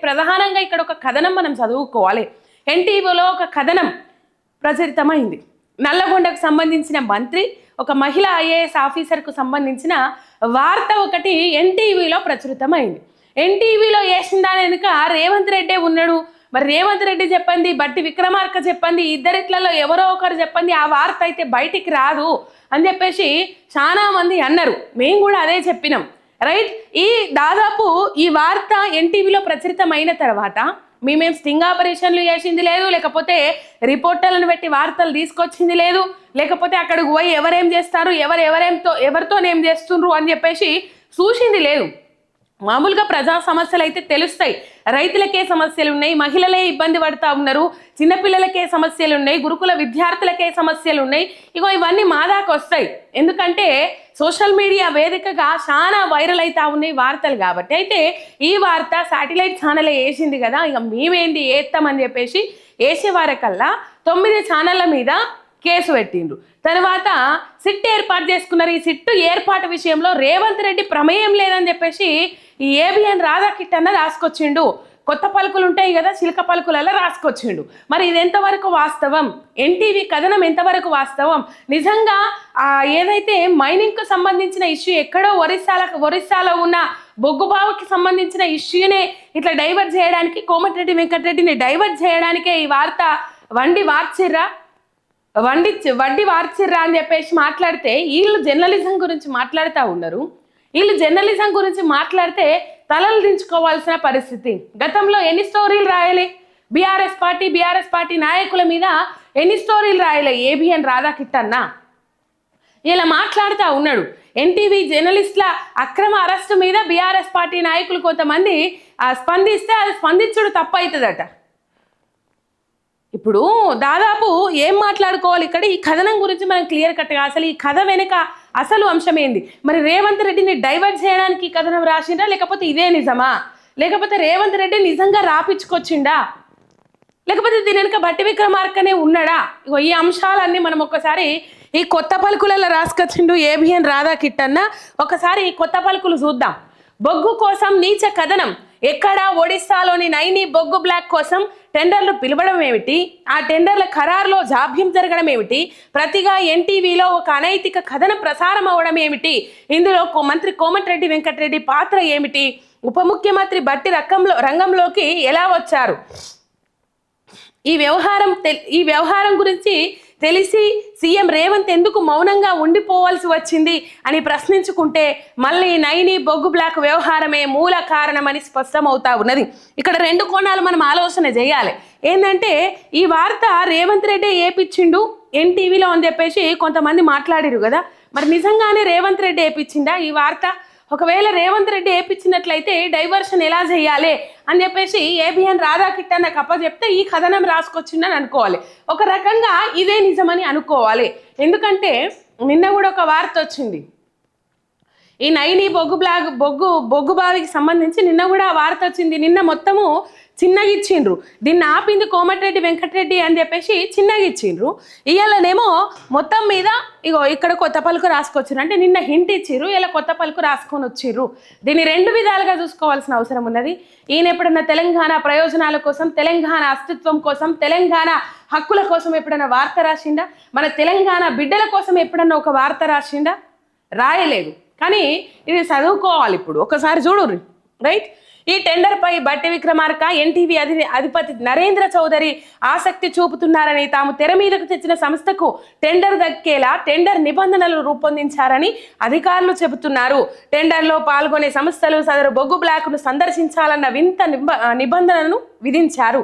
ప్రధానంగా ఇక్కడ ఒక కథనం మనం చదువుకోవాలి. ఎన్టీవీలో ఒక కథనం ప్రచురితమైంది. నల్లగొండకు సంబంధించిన మంత్రి, ఒక మహిళా ఐఏఎస్ ఆఫీసర్కు సంబంధించిన వార్త ఒకటి ఎన్టీవీలో ప్రచురితమైంది. ఎన్టీవీలో వేసిందా వెనుక రేవంత్ రెడ్డి ఉన్నాడు. మరి రేవంత్ రెడ్డి చెప్పండి, బట్టి విక్రమార్క చెప్పండి, ఇద్దరిట్లలో ఎవరో ఒకరు చెప్పండి, ఆ వార్త అయితే బయటికి రాదు అని చెప్పేసి చాలా మంది అన్నారు. మేము కూడా అదే చెప్పినాం, రైట్. దాదాపు ఈ వార్త ఎన్టీవీలో ప్రచురితమైన తర్వాత మేమేం స్టింగ్ ఆపరేషన్లు చేసింది లేదు, లేకపోతే రిపోర్టర్లను పెట్టి వార్తలు తీసుకొచ్చింది లేదు, లేకపోతే అక్కడికి పోయి ఎవరేం చేస్తారు, ఎవరితోనేం చేస్తుండ్రు అని చెప్పేసి చూసింది లేదు. మామూలుగా ప్రజా సమస్యలు అయితే తెలుస్తాయి. రైతులకే సమస్యలు ఉన్నాయి, మహిళలే ఇబ్బంది పడుతూ ఉన్నారు, చిన్నపిల్లలకే సమస్యలు ఉన్నాయి, గురుకుల విద్యార్థులకే సమస్యలు ఉన్నాయి. ఇవన్నీ మా దాకా వస్తాయి. ఎందుకంటే సోషల్ మీడియా వేదికగా చాలా వైరల్ అవుతా ఉన్నాయి వార్తలు కాబట్టి. అయితే ఈ వార్త శాటిలైట్ ఛానల్ వేసింది కదా, ఇక మేమేంది వేస్తామని చెప్పేసి వేసేవారకల్లా 9 ఛానళ్ళ మీద కేసు పెట్టిండ్రు. తర్వాత సిట్ ఏర్పాటు చేసుకున్నారు. ఈ సిట్టు ఏర్పాటు విషయంలో రేవంత్ రెడ్డి ప్రమేయం లేదని చెప్పేసి ఈ ఏబిఎన్ రాధాకిట్టన్న రాసుకొచ్చిండు. కొత్త పలుకులు ఉంటాయి కదా, చిలక పలుకులలో రాసుకొచ్చిండు. మరి ఇది ఎంతవరకు వాస్తవం? ఎన్టీవీ కథనం ఎంతవరకు వాస్తవం? నిజంగా ఏదైతే మైనింగ్కు సంబంధించిన ఇష్యూ ఎక్కడో ఒరిస్సాలో ఉన్న బొగ్గుబావుకి సంబంధించిన ఇష్యూనే ఇట్లా డైవర్ట్ చేయడానికి, కోమటిరెడ్డి వెంకటరెడ్డిని డైవర్ట్ చేయడానికే ఈ వార్త వడ్డీ వార్చిర్రా అని చెప్పేసి మాట్లాడితే వీళ్ళు జర్నలిజం గురించి మాట్లాడుతూ ఉన్నారు. వీళ్ళు జర్నలిజం గురించి మాట్లాడితే తలలు దించుకోవాల్సిన పరిస్థితి. గతంలో ఎన్ని స్టోరీలు రాయలే బీఆర్ఎస్ పార్టీ నాయకుల మీద, ఎన్ని స్టోరీలు రాయలే ఏబిఎన్ రాధాకిట్టన్న. ఇలా మాట్లాడుతూ ఉన్నాడు. ఎన్టీవీ జర్నలిస్టుల అక్రమ అరెస్టు మీద బీఆర్ఎస్ పార్టీ నాయకులు కొంతమంది స్పందిస్తే అది స్పందించుడు తప్పవుతుందట. ఇప్పుడు దాదాపు ఏం మాట్లాడుకోవాలి ఇక్కడ? ఈ కథనం గురించి మనం క్లియర్ కట్గా అసలు ఈ కథ వెనుక అసలు అంశం ఏంది? మరి రేవంత్ రెడ్డిని డైవర్ట్ చేయడానికి ఈ కథనం రాసిండా, లేకపోతే ఇదే నిజమా, లేకపోతే రేవంత్ రెడ్డి నిజంగా రాపించుకొచ్చిండా, లేకపోతే దీని వెనుక బట్టి విక్రమార్కనే ఉన్నాడా? ఈ అంశాలన్నీ మనం ఒకసారి ఈ కొత్త పలుకులలో రాసుకొచ్చిండు ఏబిఎన్ రాధాకిట్టన్న. ఒకసారి ఈ కొత్త పలుకులు చూద్దాం. బొగ్గు కోసం నీచ కథనం. ఎక్కడ ఒడిస్సాలోని నైని బొగ్గు బ్లాక్ కోసం టెండర్లు పిలవడం ఏమిటి, ఆ టెండర్ల ఖరారులో జాప్యం జరగడం ఏమిటి, ప్రతిగా ఎన్టీవీలో ఒక అనైతిక కథనం ప్రసారం అవడం ఏమిటి, ఇందులో మంత్రి కోమటిరెడ్డి వెంకటరెడ్డి పాత్ర ఏమిటి, ఉప ముఖ్యమంత్రి బట్టి రంగంలోకి ఎలా వచ్చారు, ఈ వ్యవహారం గురించి తెలిసి సీఎం రేవంత్ ఎందుకు మౌనంగా ఉండిపోవాల్సి వచ్చింది అని ప్రశ్నించుకుంటే మళ్ళీ నైని బొగ్గు బ్లాక్ వ్యవహారమే మూల కారణమని స్పష్టమవుతా ఉన్నది. ఇక్కడ 2 కోణాలు మనం ఆలోచన చేయాలి. ఏంటంటే ఈ వార్త రేవంత్ రెడ్డి ఏపిచ్చిండు ఎన్టీవీలో అని చెప్పేసి కొంతమంది మాట్లాడిరు కదా. మరి నిజంగానే రేవంత్ రెడ్డి ఏపిచ్చిండా ఈ వార్త? ఒకవేళ రేవంత్ రెడ్డి ఏపిచ్చినట్లయితే డైవర్షన్ ఎలా చేయాలి అని చెప్పేసి ఏబిఎన్ రాధాకిట్టన్న చెప్తే ఈ కథనం రాసుకొచ్చిందని అనుకోవాలి. ఒక రకంగా ఇదే నిజమని అనుకోవాలి. ఎందుకంటే నిన్న కూడా ఒక వార్త వచ్చింది. ఈ నైని బొగ్గు బావికి సంబంధించి నిన్న కూడా వార్త వచ్చింది. నిన్న మొత్తము చిన్నగిచ్చిండ్రు. దీన్ని ఆపింది కోమటిరెడ్డి వెంకటరెడ్డి అని చెప్పేసి చిన్నగిచ్చిండ్రు. ఇవాళనేమో మొత్తం మీద ఇక్కడ కొత్త పలుకు రాసుకొచ్చిండ్రు. అంటే నిన్న హింట్ ఇచ్చిర్రు, ఇలా కొత్త పలుకు రాసుకొని వచ్చిర్రు. దీన్ని 2 విధాలుగా చూసుకోవాల్సిన అవసరం ఉన్నది. ఈయన ఎప్పుడన్నా తెలంగాణ ప్రయోజనాల కోసం, తెలంగాణ అస్తిత్వం కోసం, తెలంగాణ హక్కుల కోసం ఎప్పుడన్నా వార్త రాసిండా? మన తెలంగాణ బిడ్డల కోసం ఎప్పుడన్నా ఒక వార్త రాసిండా? రాయలేదు. కానీ ఇది చదువుకోవాలి. ఇప్పుడు ఒకసారి చూడుర్రి, రైట్. ఈ టెండర్ పై బట్టి విక్రమార్క, ఎన్టీవీ అధిపతి నరేంద్ర చౌదరి ఆసక్తి చూపుతున్నారని, తాము తెర మీదకు తెచ్చిన సంస్థకు టెండర్ దక్కేలా టెండర్ నిబంధనలు రూపొందించారని అధికారులు చెబుతున్నారు. టెండర్లో పాల్గొనే సంస్థలు సదరు బొగ్గు బ్లాక్ను సందర్శించాలన్న వింత నిబంధనలను విధించారు.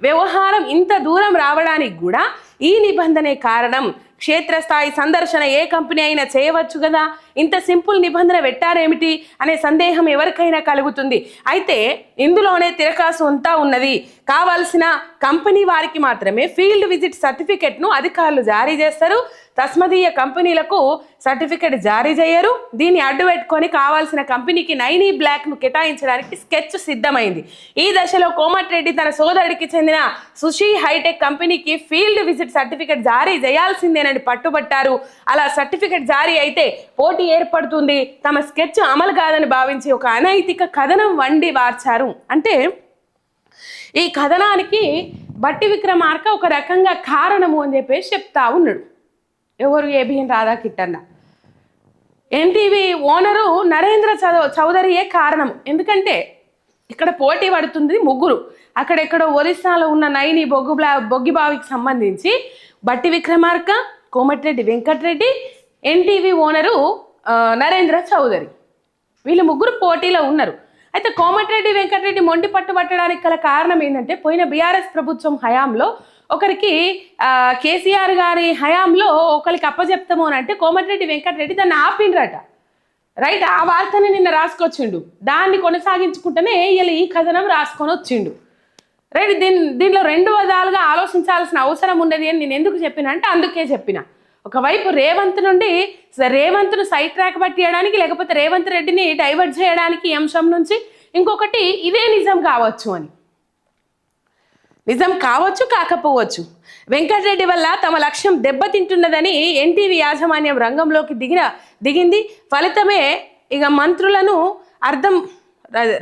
వ్యవహారం ఇంత దూరం రావడానికి కూడా ఈ నిబంధనే కారణం. క్షేత్రస్థాయి సందర్శన ఏ కంపెనీ అయినా చేయవచ్చు కదా, ఇంత సింపుల్ నిబంధన పెట్టారేమిటి అనే సందేహం ఎవరికైనా కలుగుతుంది. అయితే ఇందులోనే తిరకాసు అంతా ఉన్నది. కావాల్సిన కంపెనీ వారికి మాత్రమే ఫీల్డ్ విజిట్ సర్టిఫికెట్ను అధికారులు జారీ చేస్తారు. తస్మదీయ కంపెనీలకు సర్టిఫికెట్ జారీ చేయరు. దీన్ని అడ్డు పెట్టుకొని కావాల్సిన కంపెనీకి నైని బ్లాక్ను కేటాయించడానికి స్కెచ్ సిద్ధమైంది. ఈ దశలో కోమటిరెడ్డి తన సోదరుడికి చెందిన సుషి హైటెక్ కంపెనీకి ఫీల్డ్ విజిట్ సర్టిఫికెట్ జారీ చేయాల్సిందేనని పట్టుబట్టారు. అలా సర్టిఫికెట్ జారీ అయితే పోటీ ఏర్పడుతుంది. తమ స్కెచ్ అమలు కాదని భావించి ఒక అనైతిక కథనం వండి వార్చారు. అంటే ఈ కథనానికి బట్టి విక్రమార్క ఒక రకంగా కారణము అని చెప్పేసి చెప్తా ఉన్నాడు. ఎవరు? ఏబిఎన్ రాధాకిట్టన్న. ఎన్టీవీ ఓనరు నరేంద్ర చౌదరియే కారణం. ఎందుకంటే ఇక్కడ పోటీ పడుతుంది ముగ్గురు. అక్కడెక్కడో ఒరిస్సాలో ఉన్న నైని బొగ్గిబావికి సంబంధించి బట్టి విక్రమార్క, కోమటిరెడ్డి వెంకటరెడ్డి, ఎన్టీవీ ఓనరు నరేంద్ర చౌదరి, వీళ్ళు ముగ్గురు పోటీలో ఉన్నారు. అయితే కోమటిరెడ్డి వెంకటరెడ్డి మొండి పట్టుబట్టడానికి గల కారణం ఏంటంటే పోయిన బీఆర్ఎస్ ప్రభుత్వం హయాంలో ఒకరికి కేసీఆర్ గారి హయాంలో ఒకరికి అప్పచెప్తాము అని అంటే కోమటిరెడ్డి వెంకటరెడ్డి దాన్ని ఆపిండ్రట. రైట్, ఆ వార్తని నిన్న రాసుకొచ్చిండు. దాన్ని కొనసాగించుకుంటేనే ఇలా ఈ కథనం రాసుకొని వచ్చిండు. రైట్, దీనిలో రెండు విధాలుగా ఆలోచించాల్సిన అవసరం ఉన్నది అని నేను ఎందుకు చెప్పిన అంటే అందుకే చెప్పిన. ఒకవైపు రేవంత్ను సైడ్ ట్రాక్ పట్టియడానికి, లేకపోతే రేవంత్ రెడ్డిని డైవర్ట్ చేయడానికి ఈ అంశం నుంచి, ఇంకొకటి ఇదే నిజం కావచ్చు అని. నిజం కావచ్చు, కాకపోవచ్చు. వెంకటరెడ్డి వల్ల తమ లక్ష్యం దెబ్బతింటున్నదని ఎన్టీవీ యాజమాన్యం రంగంలోకి దిగింది. ఫలితమే ఇక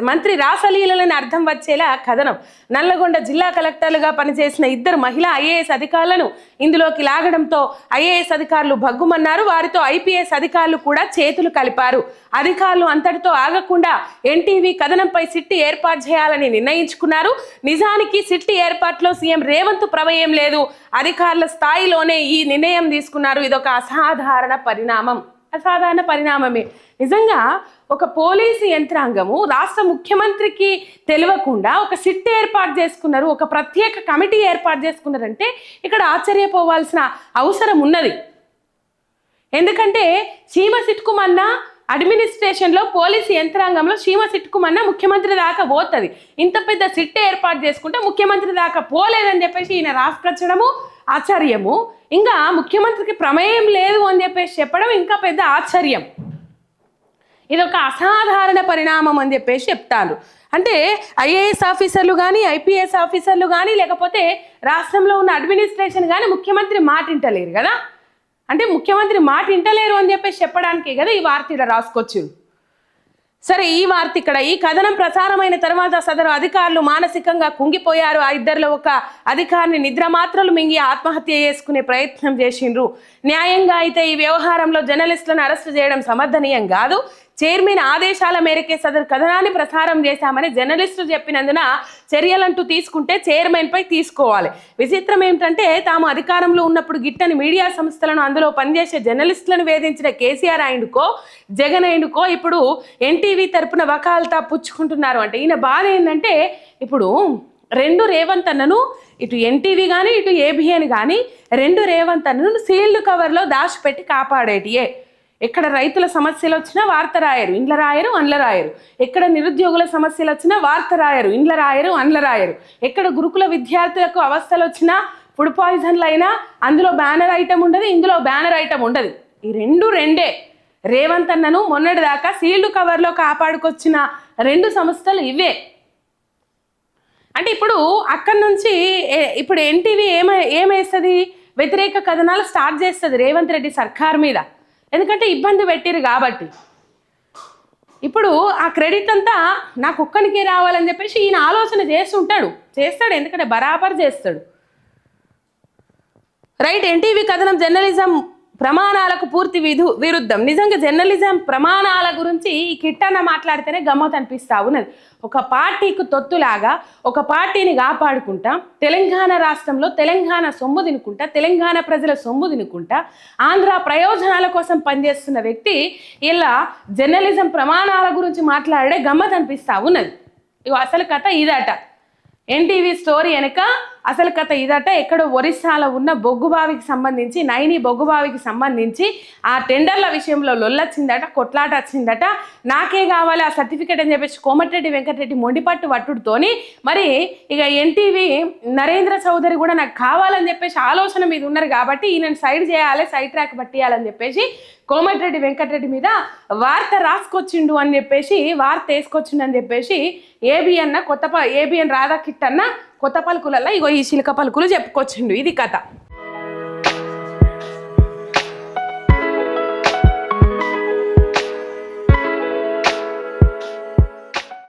మంత్రి రాసలీలని అర్థం వచ్చేలా కథనం. నల్లగొండ జిల్లా కలెక్టర్లుగా పనిచేసిన 2 మహిళా ఐఏఎస్ అధికారులను ఇందులోకి లాగడంతో ఐఏఎస్ అధికారులు భగ్గుమన్నారు. వారితో ఐపీఎస్ అధికారులు కూడా చేతులు కలిపారు. అధికారులు అంతటితో ఆగకుండా ఎన్టీవీ కథనంపై సిట్టి ఏర్పాటు చేయాలని నిర్ణయించుకున్నారు. నిజానికి సిట్టి ఏర్పాటులో సీఎం రేవంత్ ప్రమేయం లేదు. అధికారుల స్థాయిలోనే ఈ నిర్ణయం తీసుకున్నారు. ఇదొక అసాధారణ పరిణామమే. నిజంగా ఒక పోలీసు యంత్రాంగము రాష్ట్ర ముఖ్యమంత్రికి తెలియకుండా ఒక సిట్ ఏర్పాటు చేసుకున్నారు, ఒక ప్రత్యేక కమిటీ ఏర్పాటు చేసుకున్నారంటే ఇక్కడ ఆశ్చర్యపోవాల్సిన అవసరం ఉన్నది. ఎందుకంటే చీమ సిట్టుకుమన్నా అడ్మినిస్ట్రేషన్లో పోలీసు యంత్రాంగంలో చీమ సిట్టుకుమన్నా ముఖ్యమంత్రి దాకా పోతుంది. ఇంత పెద్ద సిట్ ఏర్పాటు చేసుకుంటే ముఖ్యమంత్రి దాకా పోలేదని చెప్పేసి ఈయన రాసుకొచ్చడము ఆశ్చర్యము. ఇంకా ముఖ్యమంత్రికి ప్రమేయం లేదు అని చెప్పేసి చెప్పడం ఇంకా పెద్ద ఆశ్చర్యం. ఇది ఒక అసాధారణ పరిణామం అని చెప్పేసి చెప్తాను. అంటే ఐఏఎస్ ఆఫీసర్లు కానీ, ఐపీఎస్ ఆఫీసర్లు కానీ, లేకపోతే రాష్ట్రంలో ఉన్న అడ్మినిస్ట్రేషన్ కానీ ముఖ్యమంత్రి మాట వింటలేరు కదా. అంటే ముఖ్యమంత్రి మాట వింటలేరు అని చెప్పేసి చెప్పడానికే కదా ఈ వార్త ఇక్కడ రాసుకొచ్చు. సరే, ఈ వార్త ఇక్కడ ఈ కథనం ప్రసారమైన తర్వాత సదరు అధికారులు మానసికంగా కుంగిపోయారు. ఆ ఇద్దరిలో ఒక అధికారిని నిద్రమాత్రలు మింగి ఆత్మహత్య చేసుకునే ప్రయత్నం చేసిండ్రు. న్యాయంగా అయితే ఈ వ్యవహారంలో జర్నలిస్టులను అరెస్టు చేయడం సమర్థనీయం కాదు. చైర్మన్ ఆదేశాల మేరకే సదరు కథనాన్ని ప్రసారం చేశామని జర్నలిస్టులు చెప్పినందున చర్యలంటూ తీసుకుంటే చైర్మన్ పై తీసుకోవాలి. విచిత్రం ఏమిటంటే తాము అధికారంలో ఉన్నప్పుడు గిట్టని మీడియా సంస్థలను, అందులో పనిచేసే జర్నలిస్టులను వేధించిన కేసీఆర్ ఆయనకో జగన్ ఆయనకో ఇప్పుడు ఎన్టీవీ తరపున వకాల్తా పుచ్చుకుంటున్నారు. అంటే ఈయన బాధ ఏంటంటే ఇప్పుడు రెండు రేవంత్ అన్నను, ఇటు ఎన్టీవీ కానీ ఇటు ఏబిఎన్ కానీ రెండు రేవంత్ అన్నను సీల్డ్ కవర్లో దాచిపెట్టి కాపాడేటియే. ఎక్కడ రైతుల సమస్యలు వచ్చినా వార్త రాయరు, ఇండ్ల రాయరు, అండ్ల రాయరు. ఎక్కడ నిరుద్యోగుల సమస్యలు వచ్చినా వార్త రాయరు, ఇండ్ల రాయరు, అండ్ల రాయరు. ఎక్కడ గురుకుల విద్యార్థులకు అవస్థలు వచ్చినా, ఫుడ్ పాయిజన్లు అయినా అందులో బ్యానర్ ఐటమ్ ఉండదు, ఇందులో బ్యానర్ ఐటమ్ ఉండదు. ఈ రెండే. రేవంత్ అన్నను మొన్నటిదాకా సీల్డ్ కవర్లో కాపాడుకొచ్చిన 2 సంస్థలు ఇవే. అంటే ఇప్పుడు అక్కడి నుంచి ఇప్పుడు ఎన్టీవీ ఏమేస్తుంది? వ్యతిరేక కథనాలు స్టార్ట్ చేస్తుంది రేవంత్ రెడ్డి సర్కార్ మీద. ఎందుకంటే ఇబ్బంది పెట్టిరు కాబట్టి. ఇప్పుడు ఆ క్రెడిట్ అంతా నాకు ఒక్కనికే రావాలని చెప్పేసి ఈయన ఆలోచన చేస్తాడు. ఎందుకంటే బరాబర్ చేస్తాడు. రైట్, ఎన్టీవీ కథనం జర్నలిజం ప్రమాణాలకు పూర్తి విరుద్ధం. నిజంగా జర్నలిజం ప్రమాణాల గురించి ఈ కిట్టన్న మాట్లాడితేనే గమ్మత్ అనిపిస్తా ఉన్నది. ఒక పార్టీకి తొత్తులాగా ఒక పార్టీని కాపాడుకుంటా, తెలంగాణ రాష్ట్రంలో తెలంగాణ సొమ్ము తినుకుంటా, తెలంగాణ ప్రజల సొమ్ము తినుకుంటా, ఆంధ్ర ప్రయోజనాల కోసం పనిచేస్తున్న వ్యక్తి ఇలా జర్నలిజం ప్రమాణాల గురించి మాట్లాడే గమ్మత్ అనిపిస్తా ఉన్నది. ఇగో అసలు కథ ఇదట. ఎన్టీవీ స్టోరీ వెనక అసలు కథ ఇదట. ఎక్కడో ఒరిస్సాలో ఉన్న బొగ్గుబావికి సంబంధించి, నైని బొగ్గుబావికి సంబంధించి ఆ టెండర్ల విషయంలో లొల్లొచ్చిందట, కొట్లాట వచ్చిందట. నాకే కావాలి ఆ సర్టిఫికేట్ అని చెప్పేసి కోమటిరెడ్డి వెంకటరెడ్డి మొండిపట్టు వట్టుడుతోని మరి ఇక ఎన్టీవీ నరేంద్ర చౌదరి కూడా నాకు కావాలని చెప్పేసి ఆలోచన మీద ఉన్నారు కాబట్టి ఈయనను సైడ్ చేయాలి, సైడ్ ట్రాక్ పట్టియాలని చెప్పేసి కోమటిరెడ్డి వెంకటరెడ్డి మీద వార్త రాసుకొచ్చిండు అని చెప్పేసి, వార్త వేసుకొచ్చిండు అని చెప్పేసి ఏబిఎన్ రాధాకిట్టన్న కొత్త పలుకులలో ఇగో ఈ చిలక పలుకులు చెప్పుకొచ్చిండు. ఇది కథ.